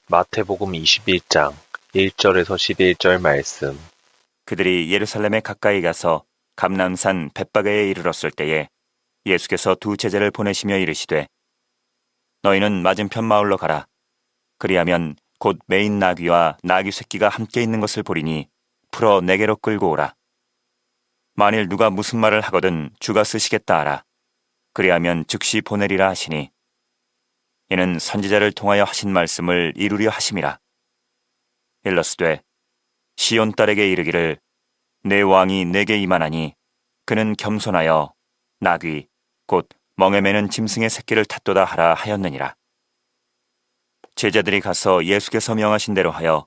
마태복음 21장 1절에서 11절 말씀. 그들이 예루살렘에 가까이 가서 감람산 벳바게에 이르렀을 때에 예수께서 두 제자를 보내시며 이르시되 너희는 맞은편 마을로 가라. 그리하면 곧 매인 나귀와 나귀 새끼가 함께 있는 것을 보리니 풀어 내게로 끌고 오라. 만일 누가 무슨 말을 하거든 주가 쓰시겠다 하라. 그리하면 즉시 보내리라 하시니 이는 선지자를 통하여 하신 말씀을 이루려 하심이라. 일러스되 시온 딸에게 이르기를 내 왕이 내게 임하나니 그는 겸손하여 나귀 곧 멍에 매는 짐승의 새끼를 탔도다 하라 하였느니라. 제자들이 가서 예수께서 명하신 대로 하여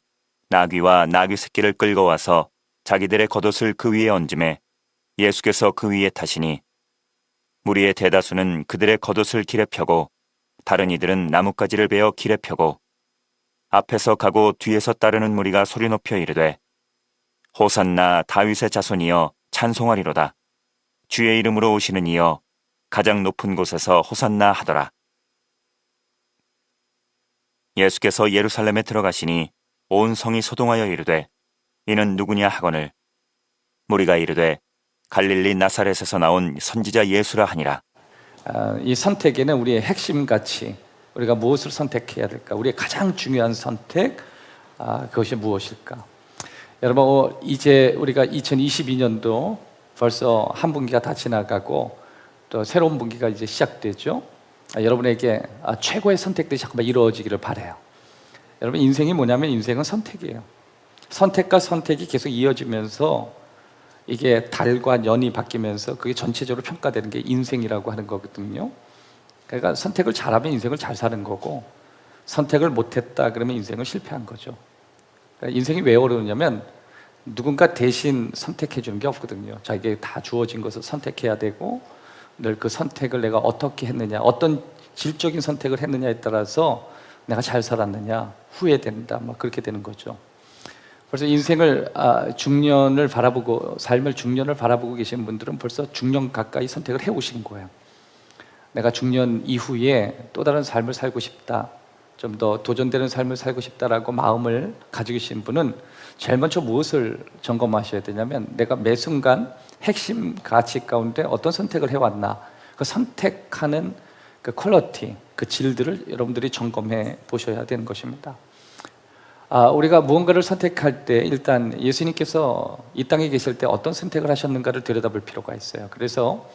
나귀와 나귀 새끼를 끌고 와서 자기들의 겉옷을 그 위에 얹음에 예수께서 그 위에 타시니 무리의 대다수는 그들의 겉옷을 길에 펴고 다른 이들은 나뭇가지를 베어 길에 펴고 앞에서 가고 뒤에서 따르는 무리가 소리 높여 이르되 호산나 다윗의 자손이여 찬송하리로다. 주의 이름으로 오시는 이여 가장 높은 곳에서 호산나 하더라. 예수께서 예루살렘에 들어가시니 온 성이 소동하여 이르되 이는 누구냐 하거늘 무리가 이르되 갈릴리 나사렛에서 나온 선지자 예수라 하니라. 이 선택에는 우리의 핵심 가치, 우리가 무엇을 선택해야 될까? 우리의 가장 중요한 선택, 그것이 무엇일까? 여러분, 이제 우리가 2022년도 벌써 한 분기가 다 지나가고 또 새로운 분기가 이제 시작되죠. 여러분에게 최고의 선택들이 잠깐만 이루어지기를 바라요. 여러분, 인생이 뭐냐면 인생은 선택이에요. 선택과 선택이 계속 이어지면서 이게 달과 년이 바뀌면서 그게 전체적으로 평가되는 게 인생이라고 하는 거거든요. 그러니까 선택을 잘하면 인생을 잘 사는 거고 선택을 못했다 그러면 인생을 실패한 거죠. 그러니까 인생이 왜 어려우냐면 누군가 대신 선택해 주는 게 없거든요. 자기에게 다 주어진 것을 선택해야 되고 늘 그 선택을 내가 어떻게 했느냐, 어떤 질적인 선택을 했느냐에 따라서 내가 잘 살았느냐 후회된다, 막 그렇게 되는 거죠. 벌써 인생을 중년을 바라보고 삶을 중년을 바라보고 계신 분들은 벌써 중년 가까이 선택을 해오신 거예요. 내가 중년 이후에 또 다른 삶을 살고 싶다, 좀 더 도전되는 삶을 살고 싶다라고 마음을 가지고 계신 분은 제일 먼저 무엇을 점검하셔야 되냐면 내가 매 순간 핵심 가치 가운데 어떤 선택을 해왔나, 그 선택하는 그 퀄리티, 그 질들을 여러분들이 점검해 보셔야 되는 것입니다. 우리가 무언가를 선택할 때 일단 예수님께서 이 땅에 계실 때 어떤 선택을 하셨는가를 들여다볼 필요가 있어요. 그래서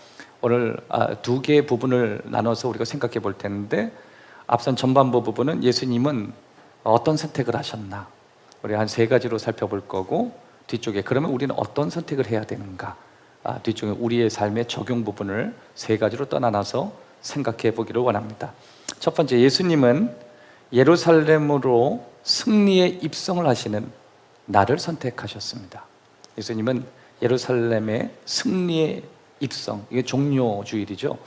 오늘 두 개의 부분을 나눠서 우리가 생각해 볼 텐데, 앞선 전반부 부분은 예수님은 어떤 선택을 하셨나, 우리 한 세 가지로 살펴볼 거고, 뒤쪽에 그러면 우리는 어떤 선택을 해야 되는가, 뒤쪽에 우리의 삶의 적용 부분을 세 가지로 떠나서 생각해 보기를 원합니다. 첫 번째, 예수님은 예루살렘으로 승리의 입성을 하시는 날을 선택하셨습니다. 예수님은 예루살렘의 승리의 입성, 이게 종료주일이죠.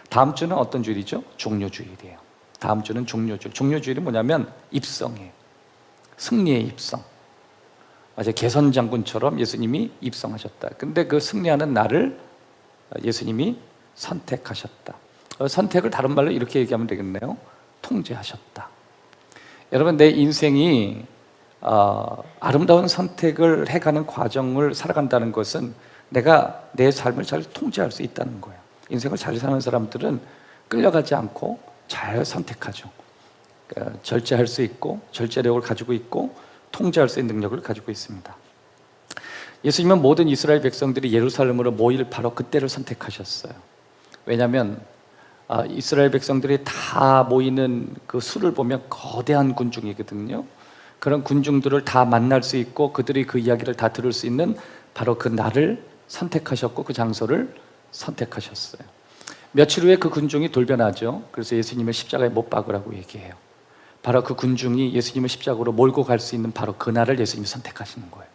다음 주는 어떤 주일이죠? 종료주일이에요. 다음 주는 종료주일. 종료주일이 뭐냐면 입성이에요. 승리의 입성. 아주 개선 장군처럼 예수님이 입성하셨다. 근데 그 승리하는 날을 예수님이 선택하셨다. 선택을 다른 말로 이렇게 얘기하면 되겠네요. 통제하셨다. 여러분, 내 인생이 아름다운 선택을 해가는 과정을 살아간다는 것은 내가 내 삶을 잘 통제할 수 있다는 거예요. 인생을 잘 사는 사람들은 끌려가지 않고 잘 선택하죠. 그러니까 절제할 수 있고 절제력을 가지고 있고 통제할 수 있는 능력을 가지고 있습니다. 예수님은 모든 이스라엘 백성들이 예루살렘으로 모일 바로 그때를 선택하셨어요. 왜냐하면 이스라엘 백성들이 다 모이는 그 수를 보면 거대한 군중이거든요. 그런 군중들을 다 만날 수 있고 그들이 그 이야기를 다 들을 수 있는 바로 그 날을 선택하셨고 그 장소를 선택하셨어요. 며칠 후에 그 군중이 돌변하죠. 그래서 예수님을 십자가에 못 박으라고 얘기해요. 바로 그 군중이 예수님을 십자가로 몰고 갈 수 있는 바로 그 날을 예수님이 선택하시는 거예요.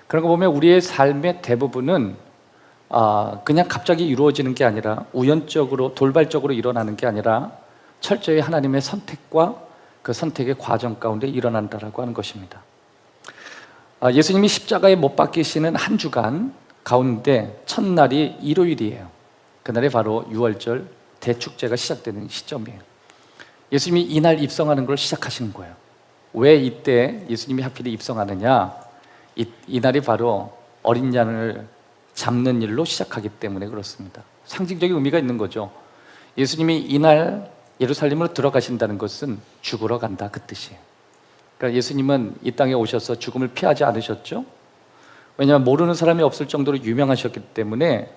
그런 거 보면 우리의 삶의 대부분은 그냥 갑자기 이루어지는 게 아니라 우연적으로 돌발적으로 일어나는 게 아니라 철저히 하나님의 선택과 그 선택의 과정 가운데 일어난다라고 하는 것입니다. 예수님이 십자가에 못 박히시는 한 주간 가운데 첫날이 일요일이에요. 그날이 바로 유월절 대축제가 시작되는 시점이에요. 예수님이 이날 입성하는 걸 시작하신 거예요. 왜 이때 예수님이 하필 입성하느냐? 이 날이 바로 어린 양을 잡는 일로 시작하기 때문에 그렇습니다. 상징적인 의미가 있는 거죠. 예수님이 이날 예루살렘으로 들어가신다는 것은 죽으러 간다 그 뜻이에요. 그러니까 예수님은 이 땅에 오셔서 죽음을 피하지 않으셨죠. 왜냐하면 모르는 사람이 없을 정도로 유명하셨기 때문에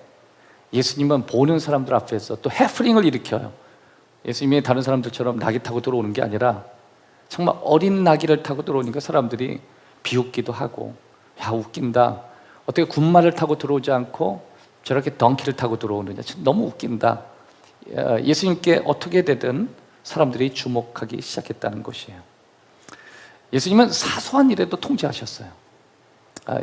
예수님은 보는 사람들 앞에서 또 해프닝을 일으켜요. 예수님이 다른 사람들처럼 나귀 타고 들어오는 게 아니라 정말 어린 나귀를 타고 들어오니까 사람들이 비웃기도 하고, 야 웃긴다, 어떻게 군말을 타고 들어오지 않고 저렇게 덩키를 타고 들어오느냐, 너무 웃긴다. 예수님께 어떻게 되든 사람들이 주목하기 시작했다는 것이에요. 예수님은 사소한 일에도 통제하셨어요.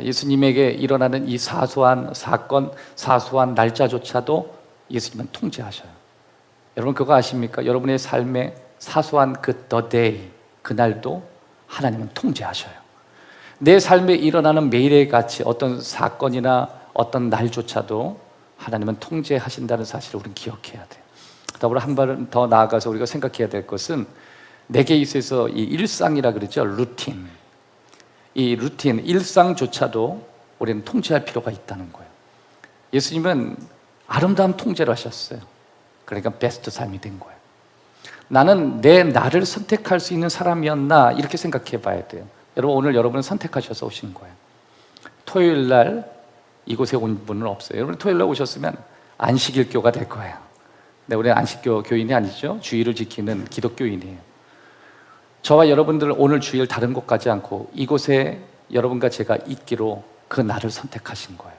예수님에게 일어나는 이 사소한 사건, 사소한 날짜조차도 예수님은 통제하셔요. 여러분 그거 아십니까? 여러분의 삶의 사소한 그 the day, 그날도 하나님은 통제하셔요. 내 삶에 일어나는 매일의 같이 어떤 사건이나 어떤 날조차도 하나님은 통제하신다는 사실을 우리는 기억해야 돼요. 더불어 한 발은 더 나아가서 우리가 생각해야 될 것은 내게 있어서 이 일상이라 그러죠. 루틴. 이 루틴, 일상조차도 우리는 통제할 필요가 있다는 거예요. 예수님은 아름다운 통제를 하셨어요. 그러니까 베스트 삶이 된 거예요. 나는 내 나를 선택할 수 있는 사람이었나 이렇게 생각해 봐야 돼요. 여러분 오늘 여러분은 선택하셔서 오신 거예요. 토요일 날 이곳에 온 분은 없어요. 여러분 토요일 날 오셨으면 안식일교가 될 거예요. 근데 우리는 안식교 교인이 아니죠. 주일을 지키는 기독교인이에요. 저와 여러분들 오늘 주일 다른 곳 가지 않고 이곳에 여러분과 제가 있기로 그 날을 선택하신 거예요.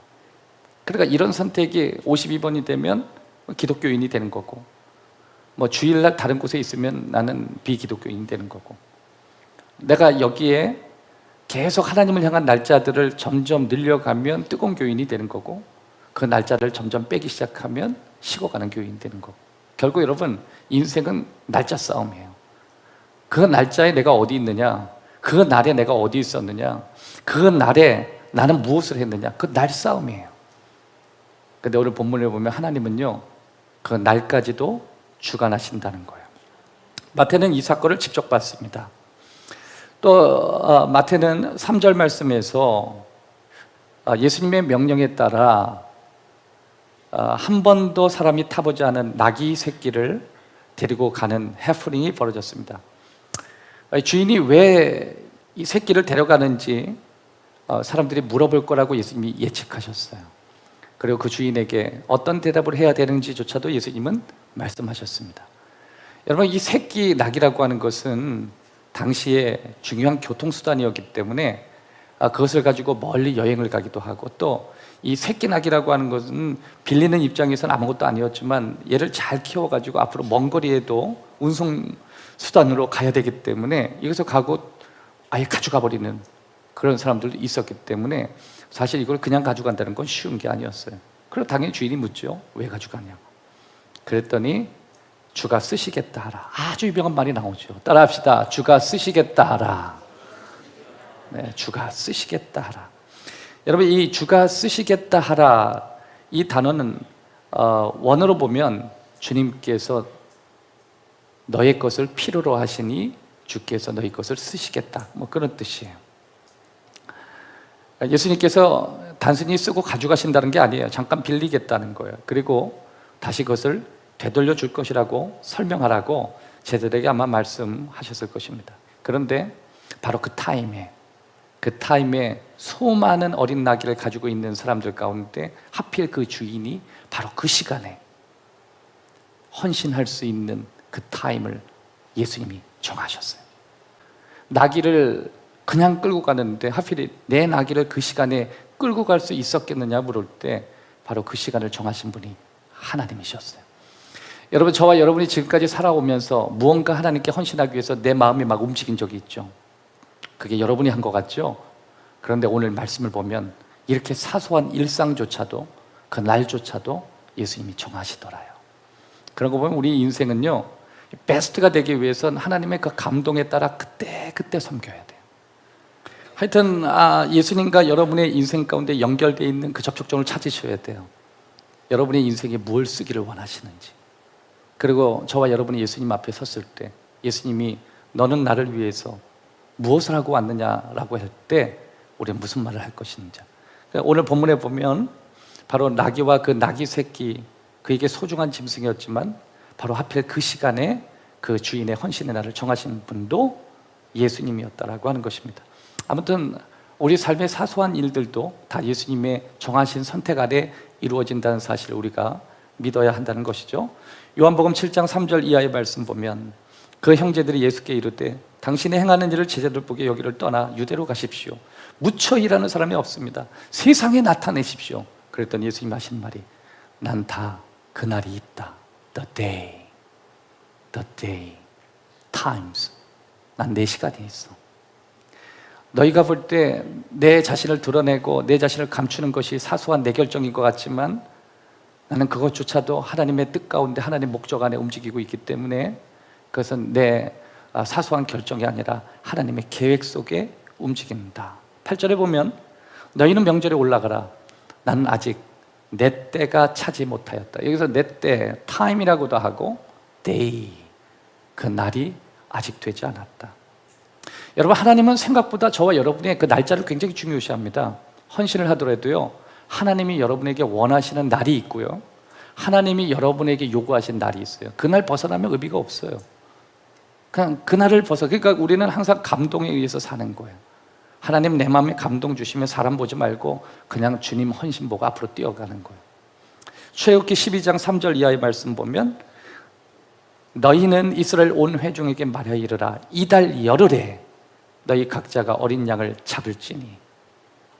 그러니까 이런 선택이 52번이 되면 기독교인이 되는 거고, 뭐 주일날 다른 곳에 있으면 나는 비기독교인이 되는 거고, 내가 여기에 계속 하나님을 향한 날짜들을 점점 늘려가면 뜨거운 교인이 되는 거고, 그 날짜를 점점 빼기 시작하면 식어가는 교인이 되는 거고, 결국 여러분 인생은 날짜 싸움이에요. 그 날짜에 내가 어디 있느냐, 그 날에 내가 어디 있었느냐, 그 날에 나는 무엇을 했느냐, 그 날 싸움이에요. 근데 오늘 본문을 보면 하나님은요 그 날까지도 주관하신다는 거예요. 마태는 이 사건을 직접 봤습니다. 또 마태는 3절 말씀에서 예수님의 명령에 따라 한 번도 사람이 타보지 않은 나귀 새끼를 데리고 가는 해프닝이 벌어졌습니다. 주인이 왜 이 새끼를 데려가는지 사람들이 물어볼 거라고 예수님이 예측하셨어요. 그리고 그 주인에게 어떤 대답을 해야 되는지조차도 예수님은 말씀하셨습니다. 여러분 이 새끼 낙이라고 하는 것은 당시에 중요한 교통수단이었기 때문에 그것을 가지고 멀리 여행을 가기도 하고, 또 이 새끼 낙이라고 하는 것은 빌리는 입장에서는 아무것도 아니었지만 얘를 잘 키워가지고 앞으로 먼 거리에도 운송수단으로 가야 되기 때문에 이것을 가고 아예 가져가 버리는 그런 사람들도 있었기 때문에 사실 이걸 그냥 가져간다는 건 쉬운 게 아니었어요. 그리고 당연히 주인이 묻죠. 왜 가져가냐고. 그랬더니 주가 쓰시겠다 하라. 아주 유명한 말이 나오죠. 따라합시다. 주가 쓰시겠다 하라. 네, 주가 쓰시겠다 하라. 여러분 이 주가 쓰시겠다 하라, 이 단어는 원어로 보면 주님께서 너의 것을 필요로 하시니 주께서 너희 것을 쓰시겠다, 뭐 그런 뜻이에요. 예수님께서 단순히 쓰고 가져가신다는 게 아니에요. 잠깐 빌리겠다는 거예요. 그리고 다시 그것을 되돌려 줄 것이라고 설명하라고 제자들에게 아마 말씀하셨을 것입니다. 그런데 바로 그 타임에 수많은 어린 나귀를 가지고 있는 사람들 가운데 하필 그 주인이 바로 그 시간에 헌신할 수 있는 그 타임을 예수님이 정하셨어요. 나귀를 그냥 끌고 가는데 하필 내 나귀를 그 시간에 끌고 갈 수 있었겠느냐 물을 때 바로 그 시간을 정하신 분이 하나님이셨어요. 여러분 저와 여러분이 지금까지 살아오면서 무언가 하나님께 헌신하기 위해서 내 마음이 막 움직인 적이 있죠. 그게 여러분이 한 것 같죠? 그런데 오늘 말씀을 보면 이렇게 사소한 일상조차도 그 날조차도 예수님이 정하시더라요. 그런 거 보면 우리 인생은요 베스트가 되기 위해서는 하나님의 그 감동에 따라 그때 섬겨야 돼요. 하여튼 예수님과 여러분의 인생 가운데 연결되어 있는 그 접촉점을 찾으셔야 돼요. 여러분의 인생에 무엇을 쓰기를 원하시는지. 그리고 저와 여러분이 예수님 앞에 섰을 때 예수님이 너는 나를 위해서 무엇을 하고 왔느냐라고 할 때 우리는 무슨 말을 할 것인지. 그러니까 오늘 본문에 보면 바로 나귀와 그 나귀 새끼, 그에게 소중한 짐승이었지만 바로 하필 그 시간에 그 주인의 헌신의 날을 정하신 분도 예수님이었다라고 하는 것입니다. 아무튼 우리 삶의 사소한 일들도 다 예수님의 정하신 선택 아래 이루어진다는 사실을 우리가 믿어야 한다는 것이죠. 요한복음 7장 3절 이하의 말씀 보면 그 형제들이 예수께 이르되 당신이 행하는 일을 제자들 보게 여기를 떠나 유대로 가십시오. 무쳐 일하는 사람이 없습니다. 세상에 나타내십시오. 그랬더니 예수님 하신 말이 난 다 그날이 있다. The day, times. 난 내 시간이 있어. 너희가 볼 때 내 자신을 드러내고 내 자신을 감추는 것이 사소한 내 결정인 것 같지만 나는 그것조차도 하나님의 뜻 가운데 하나님의 목적 안에 움직이고 있기 때문에 그것은 내 사소한 결정이 아니라 하나님의 계획 속에 움직인다. 8절에 보면 너희는 명절에 올라가라. 나는 아직 내 때가 차지 못하였다. 여기서 내 때, time이라고도 하고 day, 그 날이 아직 되지 않았다. 여러분, 하나님은 생각보다 저와 여러분의 그 날짜를 굉장히 중요시합니다. 헌신을 하더라도요, 하나님이 여러분에게 원하시는 날이 있고요, 하나님이 여러분에게 요구하신 날이 있어요. 그날 벗어나면 의미가 없어요. 그냥 그날을 그러니까 우리는 항상 감동에 의해서 사는 거예요. 하나님 내 마음에 감동 주시면 사람 보지 말고 그냥 주님 헌신 보고 앞으로 뛰어가는 거예요. 출애굽기 12장 3절 이하의 말씀 보면 너희는 이스라엘 온 회중에게 말하여 이르라. 이달 열흘에 너희 각자가 어린 양을 잡을지니.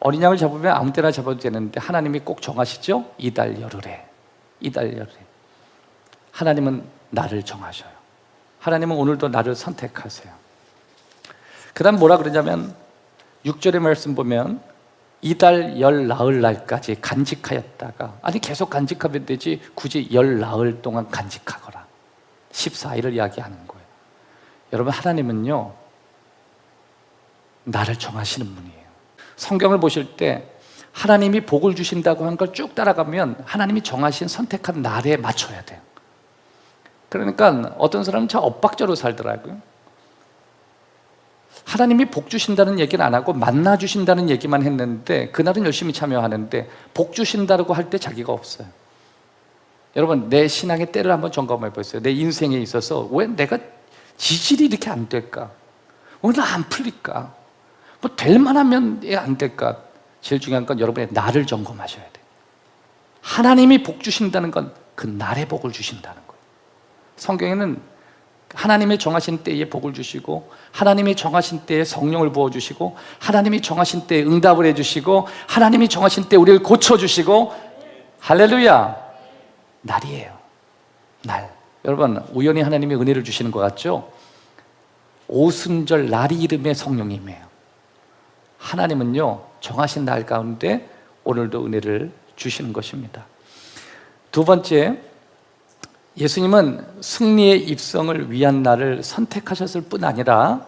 어린 양을 잡으면 아무 때나 잡아도 되는데 하나님이 꼭 정하시죠? 이달 열흘에. 하나님은 나를 정하셔요. 하나님은 오늘도 나를 선택하세요. 그 다음 뭐라 그러냐면 6절의 말씀 보면 이달 열 나흘 날까지 간직하였다가, 아니 계속 간직하면 되지 굳이 열 나흘 동안 간직하거라. 14일을 이야기하는 거예요. 여러분, 하나님은요 나를 정하시는 분이에요. 성경을 보실 때 하나님이 복을 주신다고 한 걸 쭉 따라가면 하나님이 정하신 선택한 날에 맞춰야 돼요. 그러니까 어떤 사람은 참 엇박자로 살더라고요. 하나님이 복 주신다는 얘기는 안 하고 만나 주신다는 얘기만 했는데 그날은 열심히 참여하는데 복 주신다고 할 때 자기가 없어요. 여러분, 내 신앙의 때를 한번 점검해 보세요. 내 인생에 있어서 왜 내가 지질이 이렇게 안 될까? 왜 나 안 풀릴까? 뭐 될 만하면 왜 안 될까? 제일 중요한 건 여러분의 나를 점검하셔야 돼요. 하나님이 복 주신다는 건 그 날에 복을 주신다는 거예요. 성경에는 하나님의 정하신 때에 복을 주시고 하나님의 정하신 때에 성령을 부어주시고 하나님이 정하신 때에 응답을 해주시고 하나님이 정하신 때에 우리를 고쳐주시고, 할렐루야, 날이에요. 날. 여러분, 우연히 하나님이 은혜를 주시는 것 같죠? 오순절 날이 이름의 성령님이에요. 하나님은요 정하신 날 가운데 오늘도 은혜를 주시는 것입니다. 두 번째, 예수님은 승리의 입성을 위한 날을 선택하셨을 뿐 아니라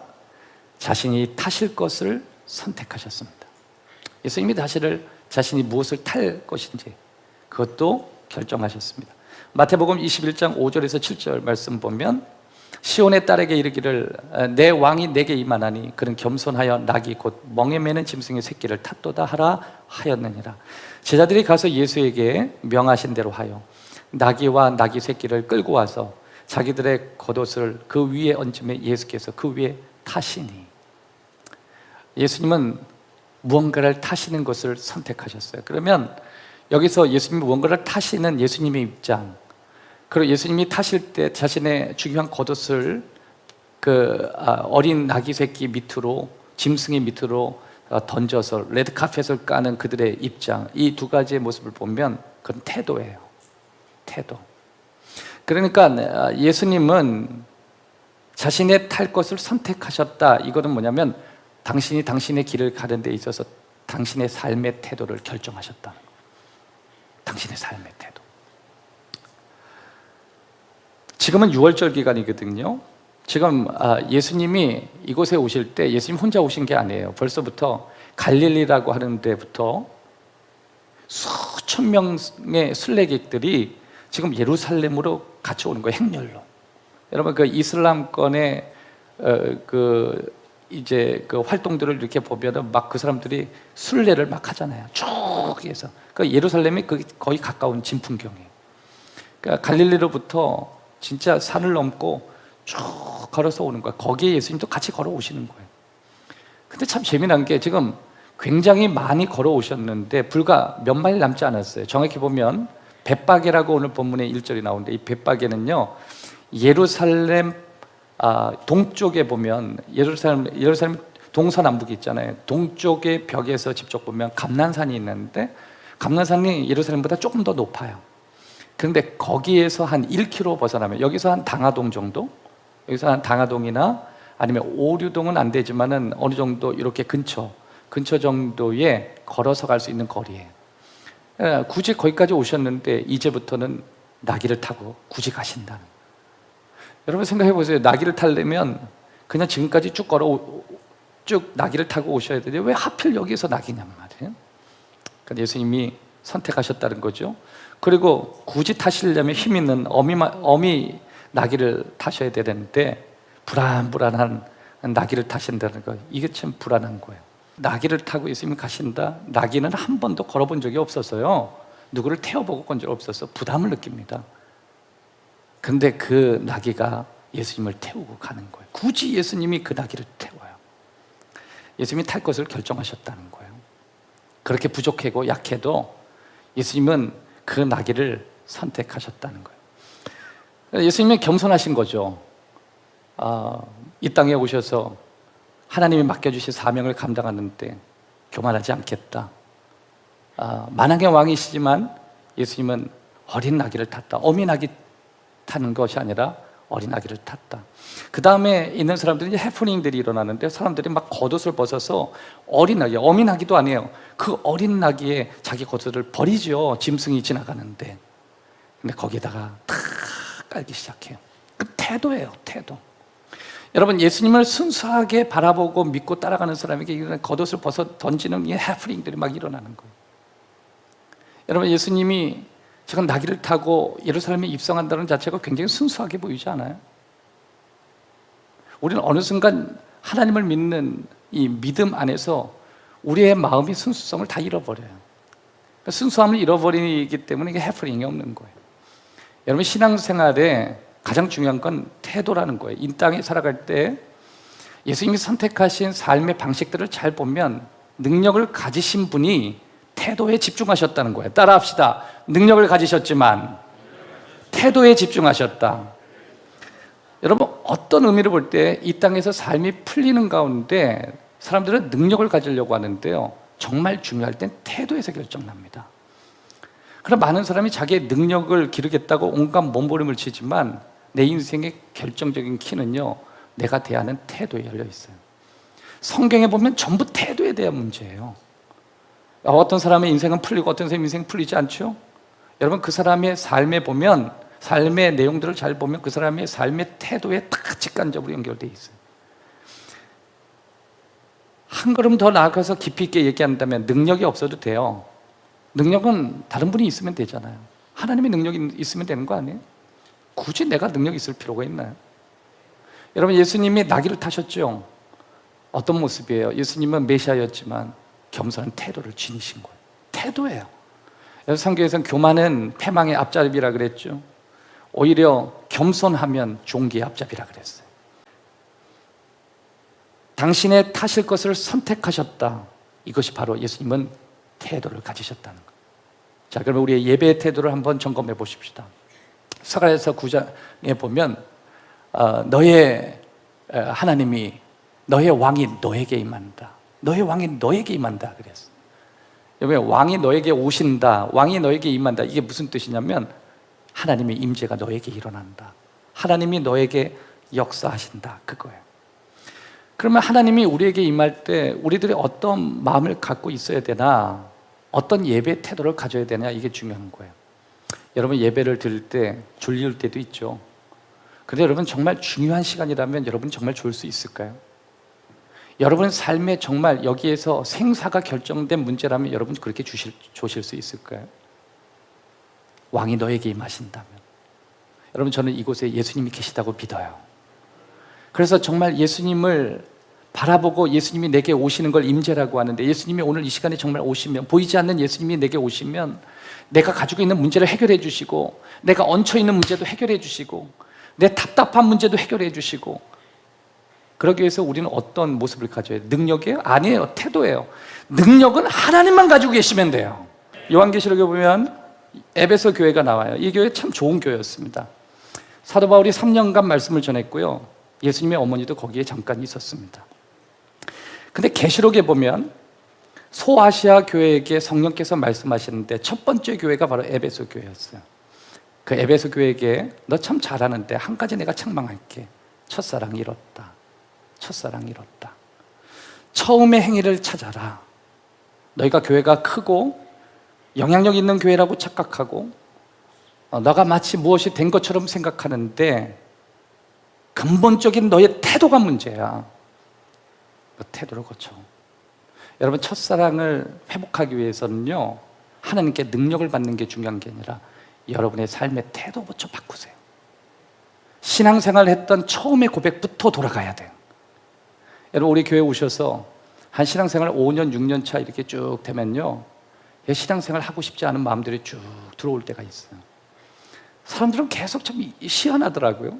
자신이 타실 것을 선택하셨습니다. 예수님이 자신이 무엇을 탈 것인지 그것도 결정하셨습니다. 마태복음 21장 5절에서 7절 말씀 보면 시온의 딸에게 이르기를 내 왕이 내게 임하나니 그는 겸손하여 낙이 곧 멍에 매는 짐승의 새끼를 탔도다 하라 하였느니라. 제자들이 가서 예수에게 명하신 대로 하여 나귀와 나귀 새끼를 끌고 와서 자기들의 겉옷을 그 위에 얹음에 예수께서 그 위에 타시니, 예수님은 무언가를 타시는 것을 선택하셨어요. 그러면 여기서 예수님이 무언가를 타시는 예수님의 입장, 그리고 예수님이 타실 때 자신의 중요한 겉옷을 어린 나귀 새끼 밑으로, 짐승의 밑으로 던져서 레드카펫을 까는 그들의 입장, 이 두 가지의 모습을 보면 그건 태도예요. 태도. 그러니까 예수님은 자신의 탈 것을 선택하셨다. 이거는 뭐냐면 당신이 당신의 길을 가는 데 있어서 당신의 삶의 태도를 결정하셨다. 당신의 삶의 태도. 지금은 6월절 기간이거든요. 지금 예수님이 이곳에 오실 때 예수님 혼자 오신 게 아니에요. 벌써부터 갈릴리라고 하는 데부터 수천 명의 순례객들이 지금 예루살렘으로 같이 오는 거예요. 행렬로. 여러분, 그 이슬람권의 그 이제 그 활동들을 이렇게 보면은 막 그 사람들이 순례를 막 하잖아요. 쭉 해서. 그 예루살렘이 거의 가까운 진풍경이에요. 그러니까 갈릴리로부터 진짜 산을 넘고 쭉 걸어서 오는 거예요. 거기에 예수님도 같이 걸어오시는 거예요. 근데 참 재미난 게 지금 굉장히 많이 걸어오셨는데 불과 몇 마일 남지 않았어요. 정확히 보면 벳바게라고 오늘 본문에 1절이 나오는데 이 벳바게는요, 예루살렘 동쪽에 보면 예루살렘 동서남북이 있잖아요. 동쪽의 벽에서 직접 보면 감난산이 있는데 감난산이 예루살렘보다 조금 더 높아요. 그런데 거기에서 한 1km 벗어나면 여기서 한 당하동 정도? 여기서 한 당하동이나 아니면 오류동은 안 되지만은 어느 정도 이렇게 근처 정도에 걸어서 갈 수 있는 거리예요. 굳이 거기까지 오셨는데 이제부터는 나귀를 타고 굳이 가신다는. 여러분 생각해 보세요. 나귀를 타려면 그냥 지금까지 쭉 나귀를 타고 오셔야 되는데 왜 하필 여기서 나귀냔 말이에요. 그러니까 예수님이 선택하셨다는 거죠. 그리고 굳이 타시려면 힘 있는 어미 나귀를 타셔야 되는데 불안한 나귀를 타신다는 거, 이게 참 불안한 거예요. 나귀를 타고 예수님이 가신다. 나귀는 한 번도 걸어본 적이 없어서요, 누구를 태워보고 건 적 없어서 부담을 느낍니다. 근데 그 나귀가 예수님을 태우고 가는 거예요. 굳이 예수님이 그 나귀를 태워요. 예수님이 탈 것을 결정하셨다는 거예요. 그렇게 부족하고 약해도 예수님은 그 나귀를 선택하셨다는 거예요. 예수님은 겸손하신 거죠. 이 땅에 오셔서 하나님이 맡겨주신 사명을 감당하는데 교만하지 않겠다. 만왕의 왕이시지만 예수님은 어린 나귀를 탔다. 어미 나귀 타는 것이 아니라 어린 나귀를 탔다. 그 다음에 있는 사람들이 해프닝들이 일어나는데 사람들이 막 겉옷을 벗어서 어린 나귀, 어미 나귀도 아니에요. 그 어린 나귀에 자기 겉옷을 버리죠. 짐승이 지나가는데. 근데 거기에다가 탁 깔기 시작해요. 그 태도예요, 태도. 여러분, 예수님을 순수하게 바라보고 믿고 따라가는 사람에게 겉옷을 벗어 던지는 이 해프닝들이 막 일어나는 거예요. 여러분, 예수님이 지금 나귀를 타고 예루살렘에 입성한다는 자체가 굉장히 순수하게 보이지 않아요? 우리는 어느 순간 하나님을 믿는 이 믿음 안에서 우리의 마음이 순수성을 다 잃어버려요. 그러니까 순수함을 잃어버리기 때문에 이게 해프닝이 없는 거예요. 여러분, 신앙생활에 가장 중요한 건 태도라는 거예요. 이 땅에 살아갈 때 예수님이 선택하신 삶의 방식들을 잘 보면 능력을 가지신 분이 태도에 집중하셨다는 거예요. 따라합시다. 능력을 가지셨지만 태도에 집중하셨다. 여러분, 어떤 의미로 볼 때 이 땅에서 삶이 풀리는 가운데 사람들은 능력을 가지려고 하는데요, 정말 중요할 땐 태도에서 결정납니다. 그럼 많은 사람이 자기의 능력을 기르겠다고 온갖 몸부림을 치지만 내 인생의 결정적인 키는요, 내가 대하는 태도에 열려 있어요. 성경에 보면 전부 태도에 대한 문제예요. 어떤 사람의 인생은 풀리고 어떤 사람의 인생은 풀리지 않죠? 여러분, 그 사람의 삶에 보면, 삶의 내용들을 잘 보면 그 사람의 삶의 태도에 딱 직간접으로 연결되어 있어요. 한 걸음 더 나아가서 깊이 있게 얘기한다면 능력이 없어도 돼요. 능력은 다른 분이 있으면 되잖아요. 하나님의 능력이 있으면 되는 거 아니에요? 굳이 내가 능력이 있을 필요가 있나요? 여러분, 예수님이 나귀를 타셨죠? 어떤 모습이에요? 예수님은 메시아였지만 겸손한 태도를 지니신 거예요. 태도예요. 여러분, 성경에서는 교만은 패망의 앞잡이라 그랬죠. 오히려 겸손하면 종기의 앞잡이라 그랬어요. 당신의 타실 것을 선택하셨다. 이것이 바로 예수님은 태도를 가지셨다는 거예요. 자, 그러면 우리의 예배의 태도를 한번 점검해 보십시다. 사가랴서 9장에 보면 너의 하나님이, 너의 왕이 너에게 임한다. 너의 왕이 너에게 임한다 그랬어요. 여러분, 왕이 너에게 오신다, 왕이 너에게 임한다, 이게 무슨 뜻이냐면 하나님의 임재가 너에게 일어난다, 하나님이 너에게 역사하신다, 그거예요. 그러면 하나님이 우리에게 임할 때 우리들이 어떤 마음을 갖고 있어야 되나, 어떤 예배 태도를 가져야 되냐, 이게 중요한 거예요. 여러분, 예배를 드릴 때 졸릴 때도 있죠. 그런데 여러분, 정말 중요한 시간이라면 여러분 정말 졸 수 있을까요? 여러분 삶에 정말 여기에서 생사가 결정된 문제라면 여러분 그렇게 조실 수 있을까요? 왕이 너에게 임하신다면. 여러분, 저는 이곳에 예수님이 계시다고 믿어요. 그래서 정말 예수님을 바라보고 예수님이 내게 오시는 걸 임재라고 하는데, 예수님이 오늘 이 시간에 정말 오시면, 보이지 않는 예수님이 내게 오시면 내가 가지고 있는 문제를 해결해 주시고, 내가 얹혀 있는 문제도 해결해 주시고, 내 답답한 문제도 해결해 주시고, 그러기 위해서 우리는 어떤 모습을 가져야 해요? 능력이에요? 아니에요. 태도예요. 능력은 하나님만 가지고 계시면 돼요. 요한계시록에 보면 에베소 교회가 나와요. 이 교회 참 좋은 교회였습니다. 사도 바울이 3년간 말씀을 전했고요, 예수님의 어머니도 거기에 잠깐 있었습니다. 근데 계시록에 보면 소아시아 교회에게 성령께서 말씀하시는데 첫 번째 교회가 바로 에베소 교회였어요. 그 에베소 교회에게 너 참 잘하는데 한 가지 내가 책망할게. 첫사랑 잃었다. 첫사랑 잃었다. 처음의 행위를 찾아라. 너희가 교회가 크고 영향력 있는 교회라고 착각하고 너가 마치 무엇이 된 것처럼 생각하는데 근본적인 너의 태도가 문제야. 그 태도를 고쳐. 여러분, 첫사랑을 회복하기 위해서는요, 하나님께 능력을 받는 게 중요한 게 아니라 여러분의 삶의 태도부터 바꾸세요. 신앙생활 했던 처음의 고백부터 돌아가야 돼요. 여러분, 우리 교회 오셔서 한 신앙생활 5년, 6년 차 이렇게 쭉 되면요, 신앙생활 하고 싶지 않은 마음들이 쭉 들어올 때가 있어요. 사람들은 계속 참 희한하더라고요.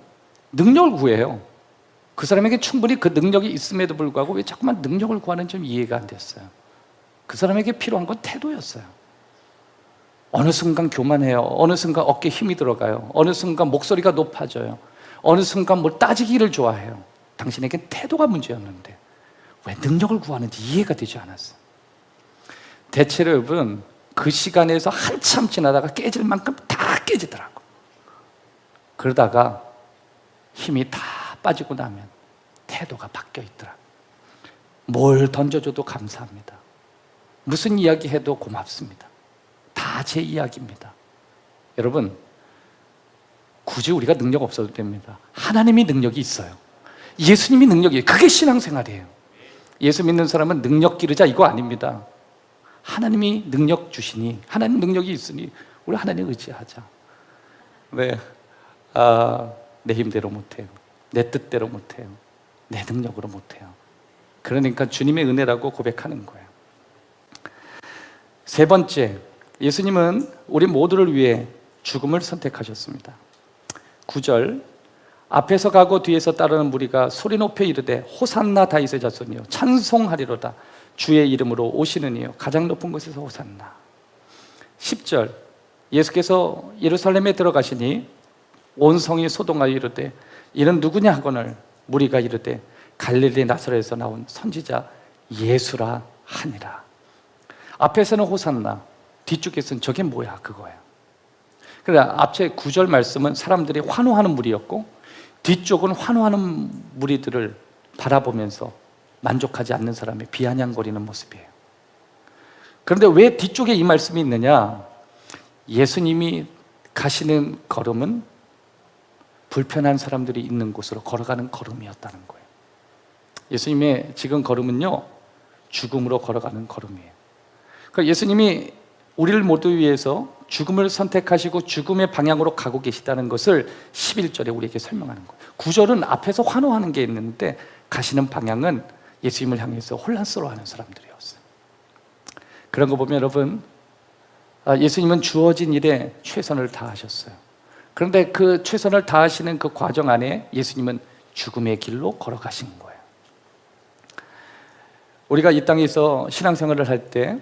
능력을 구해요. 그 사람에게 충분히 그 능력이 있음에도 불구하고 왜 자꾸만 능력을 구하는지 좀 이해가 안 됐어요. 그 사람에게 필요한 건 태도였어요. 어느 순간 교만해요. 어느 순간 어깨에 힘이 들어가요. 어느 순간 목소리가 높아져요. 어느 순간 뭘 따지기를 좋아해요. 당신에겐 태도가 문제였는데 왜 능력을 구하는지 이해가 되지 않았어요. 대체로 여러분, 그 시간에서 한참 지나다가 깨질 만큼 다 깨지더라고. 그러다가 힘이 다 빠지고 나면 태도가 바뀌어 있더라고. 뭘 던져줘도 감사합니다. 무슨 이야기 해도 고맙습니다. 다 제 이야기입니다. 여러분, 굳이 우리가 능력 없어도 됩니다. 하나님이 능력이 있어요. 예수님이 능력이에요. 그게 신앙생활이에요. 예수 믿는 사람은 능력 기르자 이거 아닙니다. 하나님이 능력 주시니, 하나님 능력이 있으니 우리 하나님 의지하자. 네, 내 힘대로 못해요. 내 뜻대로 못해요. 내 능력으로 못해요. 그러니까 주님의 은혜라고 고백하는 거예요. 세 번째, 예수님은 우리 모두를 위해 죽음을 선택하셨습니다. 9절, 앞에서 가고 뒤에서 따르는 무리가 소리 높여 이르되 호산나 다윗의 자손이요 찬송하리로다. 주의 이름으로 오시는 이요 가장 높은 곳에서 호산나. 10절, 예수께서 예루살렘에 들어가시니 온 성이 소동하여 이르되 이는 누구냐 하거늘 무리가 이르되 갈릴리 나사렛에서 나온 선지자 예수라 하니라. 앞에서는 호산나, 뒤쪽에서는 저게 뭐야 그거예요. 그러니까 앞에 9절 말씀은 사람들이 환호하는 무리였고, 뒤쪽은 환호하는 무리들을 바라보면서 만족하지 않는 사람의 비아냥거리는 모습이에요. 그런데 왜 뒤쪽에 이 말씀이 있느냐? 예수님이 가시는 걸음은 불편한 사람들이 있는 곳으로 걸어가는 걸음이었다는 거예요. 예수님의 지금 걸음은요, 죽음으로 걸어가는 걸음이에요. 그러니까 예수님이 우리를 모두 위해서 죽음을 선택하시고 죽음의 방향으로 가고 계시다는 것을 11절에 우리에게 설명하는 거예요. 9절은 앞에서 환호하는 게 있는데 가시는 방향은 예수님을 향해서 혼란스러워하는 사람들이었어요. 그런 거 보면 여러분, 예수님은 주어진 일에 최선을 다하셨어요. 그런데 그 최선을 다하시는 그 과정 안에 예수님은 죽음의 길로 걸어가신 거예요. 우리가 이 땅에서 신앙생활을 할 때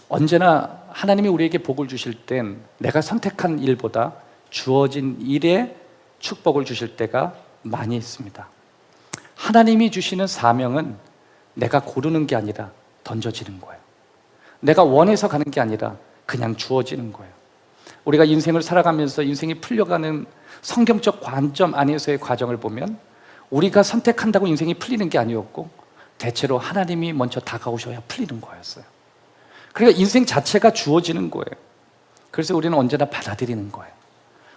언제나 하나님이 우리에게 복을 주실 땐 내가 선택한 일보다 주어진 일에 축복을 주실 때가 많이 있습니다. 하나님이 주시는 사명은 내가 고르는 게 아니라 던져지는 거예요. 내가 원해서 가는 게 아니라 그냥 주어지는 거예요. 우리가 인생을 살아가면서 인생이 풀려가는 성경적 관점 안에서의 과정을 보면 우리가 선택한다고 인생이 풀리는 게 아니었고 대체로 하나님이 먼저 다가오셔야 풀리는 거였어요. 그러니까 인생 자체가 주어지는 거예요. 그래서 우리는 언제나 받아들이는 거예요.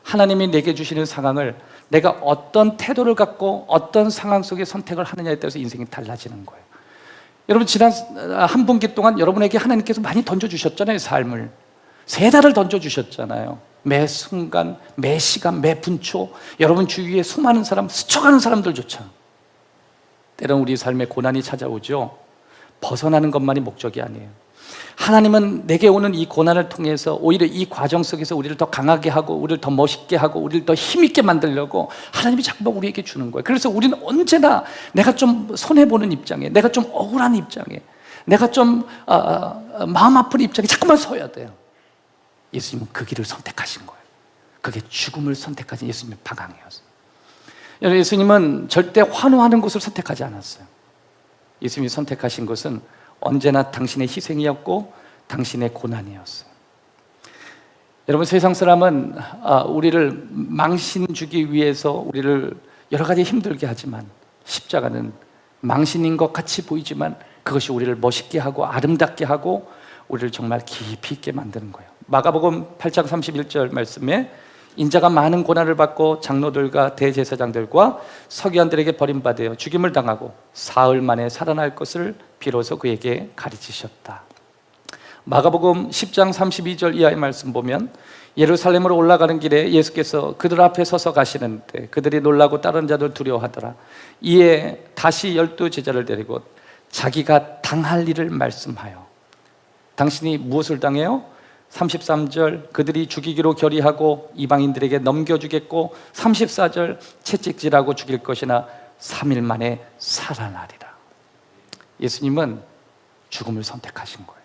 하나님이 내게 주시는 상황을 내가 어떤 태도를 갖고 어떤 상황 속에 선택을 하느냐에 따라서 인생이 달라지는 거예요. 여러분, 지난 한 분기 동안 여러분에게 하나님께서 많이 던져주셨잖아요. 삶을 3달을 던져주셨잖아요. 매 순간, 매 시간, 매 분초 여러분 주위에 수많은 사람, 스쳐가는 사람들조차 때론 우리 삶에 고난이 찾아오죠. 벗어나는 것만이 목적이 아니에요. 하나님은 내게 오는 이 고난을 통해서 오히려 이 과정 속에서 우리를 더 강하게 하고 우리를 더 멋있게 하고 우리를 더 힘있게 만들려고 하나님이 자꾸 우리에게 주는 거예요. 그래서 우리는 언제나 내가 좀 손해보는 입장에, 내가 좀 억울한 입장에, 내가 좀 마음 아픈 입장에 자꾸만 서야 돼요. 예수님은 그 길을 선택하신 거예요. 그게 죽음을 선택하신 예수님의 방향이었어요. 예수님은 절대 환호하는 것을 선택하지 않았어요. 예수님이 선택하신 것은 언제나 당신의 희생이었고 당신의 고난이었어요. 여러분, 세상 사람은 우리를 망신 주기 위해서 우리를 여러 가지 힘들게 하지만 십자가는 망신인 것 같이 보이지만 그것이 우리를 멋있게 하고 아름답게 하고 우리를 정말 깊이 있게 만드는 거예요. 마가복음 8장 31절 말씀에 인자가 많은 고난을 받고 장로들과 대제사장들과 서기관들에게 버림받아 죽임을 당하고 사흘 만에 살아날 것을 비로소 그에게 가르치셨다. 마가복음 10장 32절 이하의 말씀 보면 예루살렘으로 올라가는 길에 예수께서 그들 앞에 서서 가시는데 그들이 놀라고 다른 자들 두려워하더라. 이에 다시 12 제자를 데리고 자기가 당할 일을 말씀하여, 당신이 무엇을 당해요? 33절 그들이 죽이기로 결의하고 이방인들에게 넘겨주겠고 34절 채찍질하고 죽일 것이나 3일 만에 살아나리라. 예수님은 죽음을 선택하신 거예요.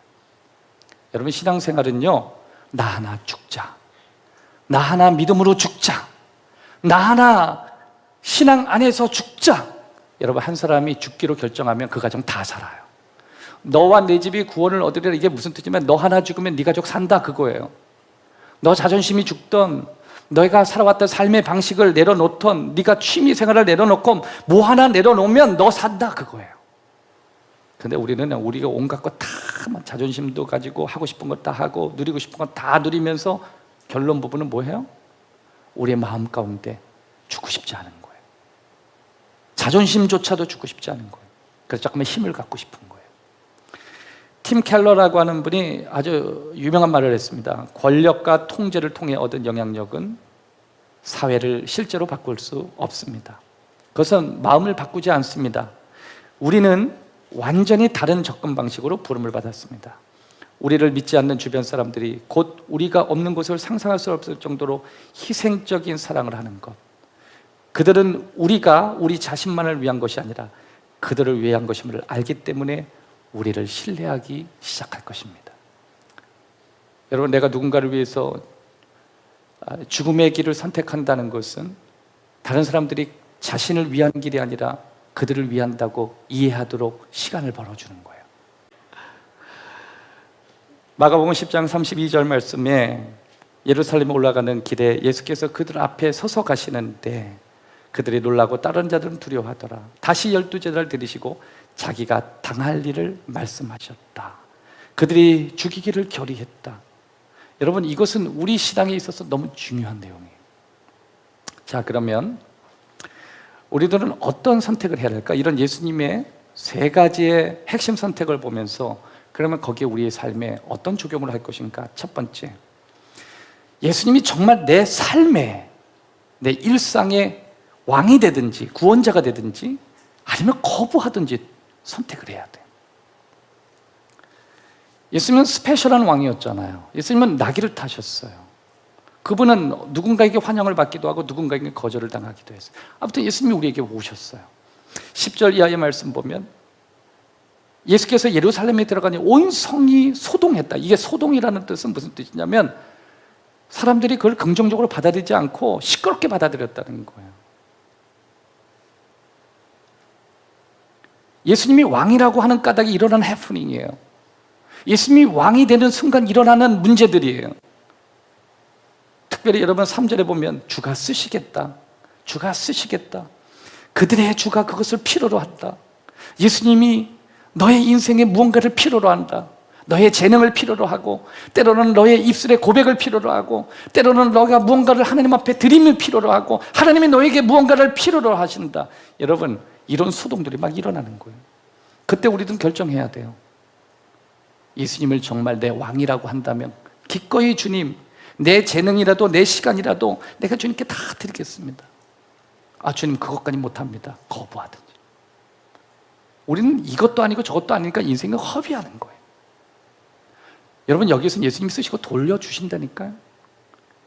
여러분, 신앙생활은요, 나 하나 죽자, 나 하나 믿음으로 죽자, 나 하나 신앙 안에서 죽자. 여러분, 한 사람이 죽기로 결정하면 그 가정 다 살아요. 너와 내 집이 구원을 얻으리라, 이게 무슨 뜻이냐면 너 하나 죽으면 네 가족 산다, 그거예요. 너 자존심이 죽던, 너희가 살아왔던 삶의 방식을 내려놓던, 네가 취미 생활을 내려놓고 뭐 하나 내려놓으면 너 산다, 그거예요. 근데 우리는 우리가 온갖 거 다 자존심도 가지고 하고 싶은 거 다 하고 누리고 싶은 거 다 누리면서 결론 부분은 뭐예요? 우리의 마음 가운데 죽고 싶지 않은 거예요. 자존심조차도 죽고 싶지 않은 거예요. 그래서 잠깐만 힘을 갖고 싶은 거예요. 팀 켈러라고 하는 분이 아주 유명한 말을 했습니다. 권력과 통제를 통해 얻은 영향력은 사회를 실제로 바꿀 수 없습니다. 그것은 마음을 바꾸지 않습니다. 우리는 완전히 다른 접근 방식으로 부름을 받았습니다. 우리를 믿지 않는 주변 사람들이 곧 우리가 없는 곳을 상상할 수 없을 정도로 희생적인 사랑을 하는 것, 그들은 우리가 우리 자신만을 위한 것이 아니라 그들을 위한 것임을 알기 때문에 우리를 신뢰하기 시작할 것입니다. 여러분, 내가 누군가를 위해서 죽음의 길을 선택한다는 것은 다른 사람들이 자신을 위한 길이 아니라 그들을 위한다고 이해하도록 시간을 벌어주는 거예요. 마가복음 10장 32절 말씀에 예루살렘에 올라가는 길에 예수께서 그들 앞에 서서 가시는데 그들이 놀라고 다른 자들은 두려워하더라. 다시 12 제자를 들이시고 자기가 당할 일을 말씀하셨다. 그들이 죽이기를 결의했다. 여러분, 이것은 우리 신앙에 있어서 너무 중요한 내용이에요. 자, 그러면 우리들은 어떤 선택을 해야 할까? 이런 예수님의 세 가지의 핵심 선택을 보면서 그러면 거기에 우리의 삶에 어떤 적용을 할 것인가? 첫 번째, 예수님이 정말 내 삶에, 내 일상의 왕이 되든지 구원자가 되든지 아니면 거부하든지 선택을 해야 돼요. 예수님은 스페셜한 왕이었잖아요. 예수님은 나귀를 타셨어요. 그분은 누군가에게 환영을 받기도 하고 누군가에게 거절을 당하기도 했어요. 아무튼 예수님이 우리에게 오셨어요. 10절 이하의 말씀 보면 예수께서 예루살렘에 들어가니 온 성이 소동했다. 이게 소동이라는 뜻은 무슨 뜻이냐면 사람들이 그걸 긍정적으로 받아들이지 않고 시끄럽게 받아들였다는 거예요. 예수님이 왕이라고 하는 까닭이 일어나는 해프닝이에요. 예수님이 왕이 되는 순간 일어나는 문제들이에요. 특별히 여러분 3절에 보면 주가 쓰시겠다, 주가 쓰시겠다, 그들의 주가 그것을 필요로 한다. 예수님이 너의 인생에 무언가를 필요로 한다. 너의 재능을 필요로 하고 때로는 너의 입술의 고백을 필요로 하고 때로는 너가 무언가를 하나님 앞에 드리면 필요로 하고 하나님이 너에게 무언가를 필요로 하신다. 여러분, 이런 소동들이 막 일어나는 거예요. 그때 우리들은 결정해야 돼요. 예수님을 정말 내 왕이라고 한다면 기꺼이 주님, 내 재능이라도 내 시간이라도 내가 주님께 다 드리겠습니다. 아, 주님 그것까지 못합니다. 거부하든지. 우리는 이것도 아니고 저것도 아니니까 인생을 허비하는 거예요. 여러분, 여기서 예수님이 쓰시고 돌려주신다니까요.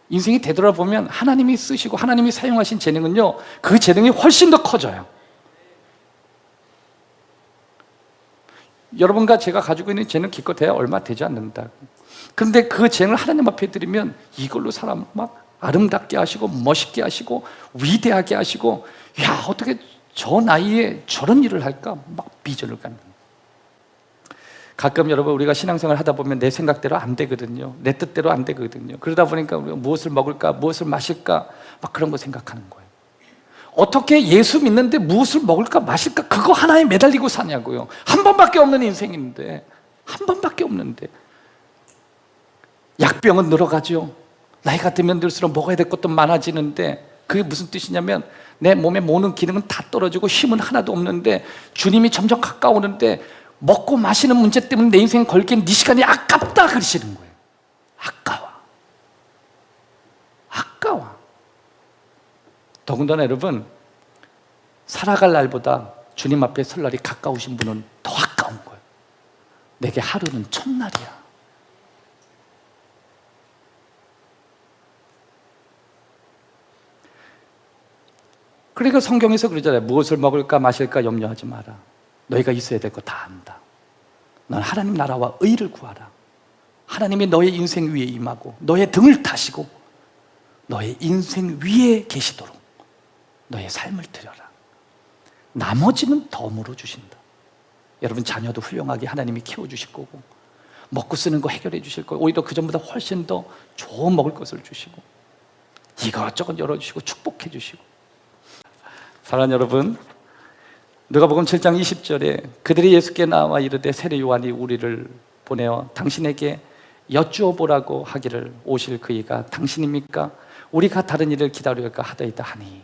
인생이 되돌아보면 하나님이 쓰시고 하나님이 사용하신 재능은요, 그 재능이 훨씬 더 커져요. 여러분과 제가 가지고 있는 재능 기껏해야 얼마 되지 않는다. 그런데 그 재능을 하나님 앞에 드리면 이걸로 사람 막 아름답게 하시고 멋있게 하시고 위대하게 하시고, 야, 어떻게 저 나이에 저런 일을 할까? 막 비전을 갖는. 가끔 여러분, 우리가 신앙생활 하다 보면 내 생각대로 안 되거든요. 내 뜻대로 안 되거든요. 그러다 보니까 우리가 무엇을 먹을까, 무엇을 마실까, 막 그런 거 생각하는 거예요. 어떻게 예수 믿는데 무엇을 먹을까 마실까 그거 하나에 매달리고 사냐고요. 한 번밖에 없는 인생인데, 한 번밖에 없는데. 약병은 늘어가죠. 나이가 들면 들수록 먹어야 될 것도 많아지는데, 그게 무슨 뜻이냐면 내 몸의 모든 기능은 다 떨어지고 힘은 하나도 없는데 주님이 점점 가까우는데 먹고 마시는 문제 때문에 내 인생 걸기엔 네 시간이 아깝다 그러시는 거예요. 아까워. 더군다나 여러분, 살아갈 날보다 주님 앞에 설 날이 가까우신 분은 더 아까운 거예요. 내게 하루는 첫날이야. 그러니까 성경에서 그러잖아요. 무엇을 먹을까 마실까 염려하지 마라. 너희가 있어야 될 거 다 안다. 넌 하나님 나라와 의를 구하라. 하나님이 너의 인생 위에 임하고 너의 등을 타시고 너의 인생 위에 계시도록 너의 삶을 드려라. 나머지는 덤으로 주신다. 여러분, 자녀도 훌륭하게 하나님이 키워주실 거고 먹고 쓰는 거 해결해 주실 거고 오히려 그 전보다 훨씬 더 좋은 먹을 것을 주시고 이것저것 열어주시고 축복해 주시고. 사랑하는 여러분, 누가복음 7장 20절에 그들이 예수께 나와 이르되 세례 요한이 우리를 보내어 당신에게 여쭈어 보라고 하기를 오실 그이가 당신입니까? 우리가 다른 일을 기다릴까 하더이다 하니.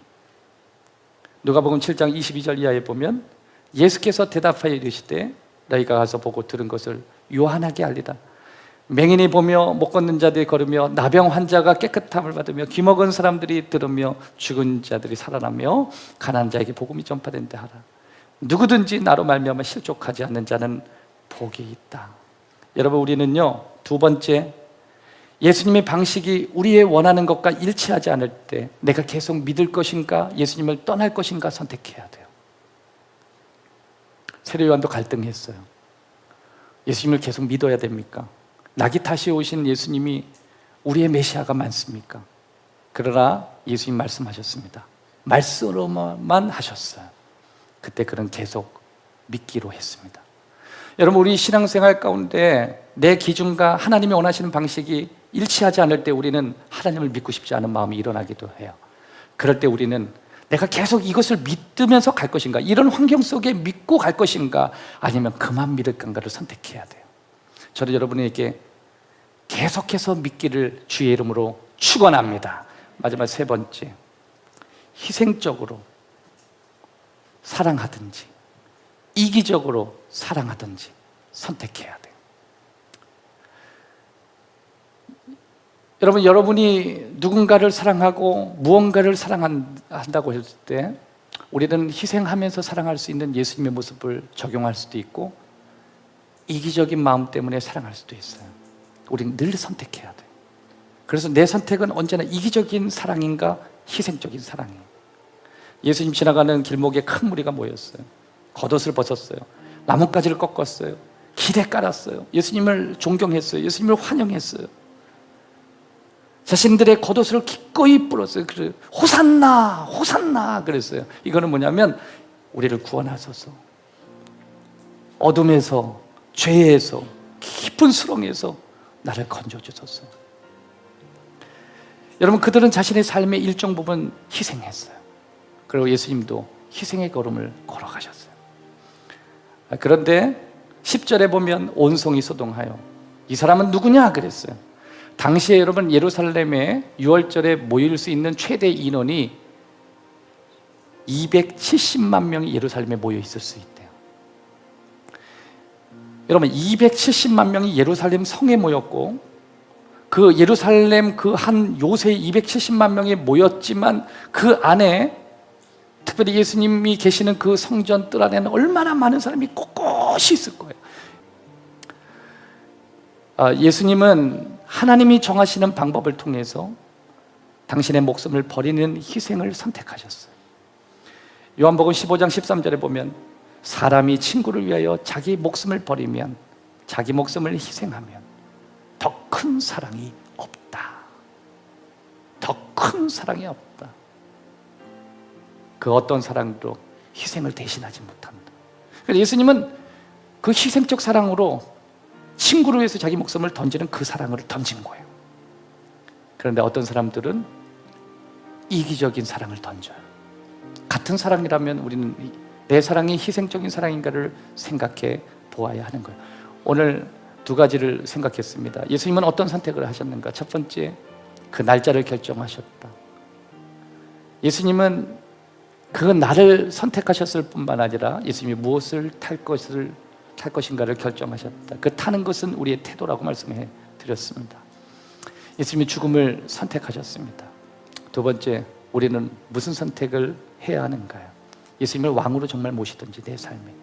누가복음 7장 22절 이하에 보면 예수께서 대답하여 이르시되 너희가 가서 보고 들은 것을 요한에게 알리라. 맹인이 보며 못 걷는 자들이 걸으며 나병 환자가 깨끗함을 받으며 귀먹은 사람들이 들으며 죽은 자들이 살아나며 가난한 자에게 복음이 전파된다 하라. 누구든지 나로 말미암아 실족하지 않는 자는 복이 있다. 여러분, 우리는요, 두 번째, 예수님의 방식이 우리의 원하는 것과 일치하지 않을 때 내가 계속 믿을 것인가 예수님을 떠날 것인가 선택해야 돼요. 세례 요한도 갈등했어요. 예수님을 계속 믿어야 됩니까? 낙이 타시 오신 예수님이 우리의 메시아가 맞습니까? 그러나 예수님 말씀하셨습니다. 말씀으로만 하셨어요. 그때 그는 계속 믿기로 했습니다. 여러분, 우리 신앙생활 가운데 내 기준과 하나님이 원하시는 방식이 일치하지 않을 때 우리는 하나님을 믿고 싶지 않은 마음이 일어나기도 해요. 그럴 때 우리는 내가 계속 이것을 믿으면서 갈 것인가, 이런 환경 속에 믿고 갈 것인가, 아니면 그만 믿을 건가를 선택해야 돼요. 저는 여러분에게 계속해서 믿기를 주의 이름으로 축원합니다. 마지막 세 번째, 희생적으로 사랑하든지 이기적으로 사랑하든지 선택해야 돼요. 여러분, 여러분이 누군가를 사랑하고 무언가를 사랑한다고 했을 때 우리는 희생하면서 사랑할 수 있는 예수님의 모습을 적용할 수도 있고 이기적인 마음 때문에 사랑할 수도 있어요. 우리는 늘 선택해야 돼요. 그래서 내 선택은 언제나 이기적인 사랑인가 희생적인 사랑이에요. 예수님 지나가는 길목에 큰 무리가 모였어요. 겉옷을 벗었어요. 나뭇가지를 꺾었어요. 길에 깔았어요. 예수님을 존경했어요. 예수님을 환영했어요. 자신들의 겉옷을 기꺼이 불었어요. 그래서 호산나 호산나 그랬어요. 이거는 뭐냐면 우리를 구원하소서, 어둠에서 죄에서 깊은 수렁에서 나를 건져주소서. 여러분, 그들은 자신의 삶의 일정 부분 희생했어요. 그리고 예수님도 희생의 걸음을 걸어가셨어요. 그런데 10절에 보면 온송이 소동하여 이 사람은 누구냐 그랬어요. 당시에 여러분, 예루살렘에 6월절에 모일 수 있는 최대 인원이 270만 명이 예루살렘에 모여 있을 수 있대요. 여러분, 270만 명이 예루살렘 성에 모였고 그 예루살렘 그 한 요새 270만 명이 모였지만 그 안에 특별히 예수님이 계시는 그 성전 뜰 안에는 얼마나 많은 사람이 꼿꼿이 있을 거예요. 예수님은 하나님이 정하시는 방법을 통해서 당신의 목숨을 버리는 희생을 선택하셨어요. 요한복음 15장 13절에 보면 사람이 친구를 위하여 자기 목숨을 버리면, 자기 목숨을 희생하면 더 큰 사랑이 없다. 더 큰 사랑이 없다. 그 어떤 사랑도 희생을 대신하지 못한다. 그래서 예수님은 그 희생적 사랑으로 친구를 위해서 자기 목숨을 던지는 그 사랑을 던진 거예요. 그런데 어떤 사람들은 이기적인 사랑을 던져요. 같은 사랑이라면 우리는 내 사랑이 희생적인 사랑인가를 생각해 보아야 하는 거예요. 오늘 두 가지를 생각했습니다. 예수님은 어떤 선택을 하셨는가? 첫 번째, 그 날짜를 결정하셨다. 예수님은 그 날을 선택하셨을 뿐만 아니라 예수님이 무엇을 탈 것인가를 결정하셨다. 그 타는 것은 우리의 태도라고 말씀해 드렸습니다. 예수님이 죽음을 선택하셨습니다. 두 번째, 우리는 무슨 선택을 해야 하는가요? 예수님을 왕으로 정말 모시든지 내 삶에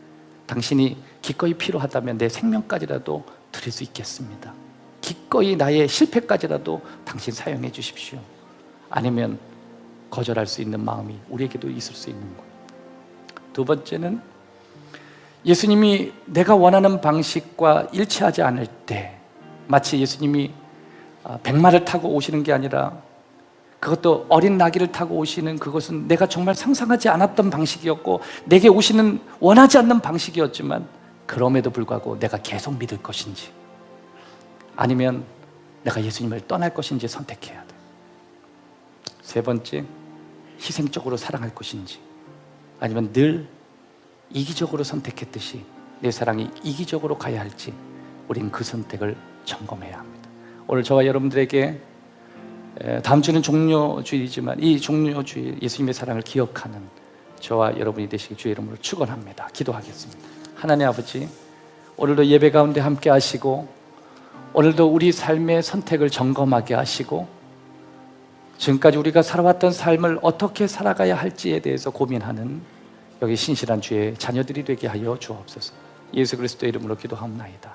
당신이 기꺼이 필요하다면 내 생명까지라도 드릴 수 있겠습니다. 기꺼이 나의 실패까지라도 당신 사용해 주십시오. 아니면 거절할 수 있는 마음이 우리에게도 있을 수 있는 거예요. 두 번째는 예수님이 내가 원하는 방식과 일치하지 않을 때, 마치 예수님이 백마를 타고 오시는 게 아니라 그것도 어린 나귀를 타고 오시는 그것은 내가 정말 상상하지 않았던 방식이었고 내게 오시는 원하지 않는 방식이었지만 그럼에도 불구하고 내가 계속 믿을 것인지 아니면 내가 예수님을 떠날 것인지 선택해야 돼. 세 번째, 희생적으로 사랑할 것인지 아니면 늘 이기적으로 선택했듯이 내 사랑이 이기적으로 가야 할지 우린 그 선택을 점검해야 합니다. 오늘 저와 여러분들에게 다음 주는 종료주일이지만 이 종료주일 예수님의 사랑을 기억하는 저와 여러분이 되시길 주의 이름으로 축원합니다. 기도하겠습니다. 하나님 아버지, 오늘도 예배 가운데 함께 하시고 오늘도 우리 삶의 선택을 점검하게 하시고 지금까지 우리가 살아왔던 삶을 어떻게 살아가야 할지에 대해서 고민하는 여기 신실한 주의 자녀들이 되게 하여 주옵소서. 예수 그리스도의 이름으로 기도하옵나이다.